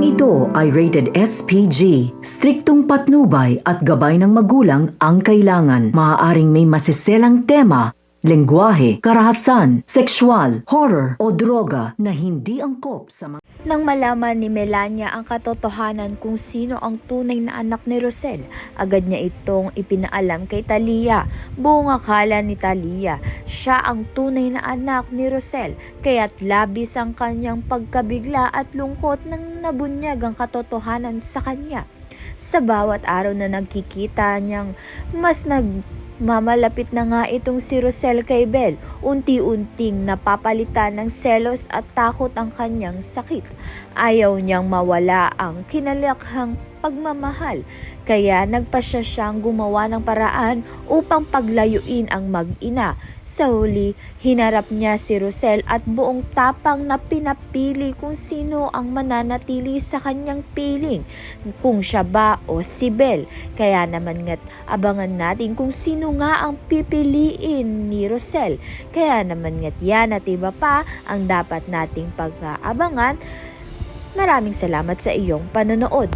ito ay rated SPG. Striktong patnubay at gabay ng magulang ang kailangan. Maaaring may masiselang tema, lengguwahe, karahasan, sexual, horror o droga na hindi angkop sa mga... Nang malaman ni Melania ang katotohanan kung sino ang tunay na anak ni Rosel, agad niya itong ipinaalam kay Talia. Buong akala ni Talia, siya ang tunay na anak ni Rosel, kaya't labis ang kanyang pagkabigla at lungkot nang nabunyag ang katotohanan sa kanya. Sa bawat araw na nagkikita niyang mas mamalapit na nga itong si Rosel kay Belle, unti-unting napapalitan ng selos at takot ang kanyang sakit. Ayaw niyang mawala ang kinalakhang pagmamahal, kaya nagpasya siyang gumawa ng paraan upang paglayuin ang mag-ina. Sa huli, hinarap niya si Rosel at buong tapang na pinapili kung sino ang mananatili sa kanyang piling, kung siya ba o si Belle. Kaya naman nga't abangan natin kung sino nga ang pipiliin ni Rosel. Kaya naman nga't yan at iba pa ang dapat nating pag-aabangan. Maraming salamat sa iyong panonood.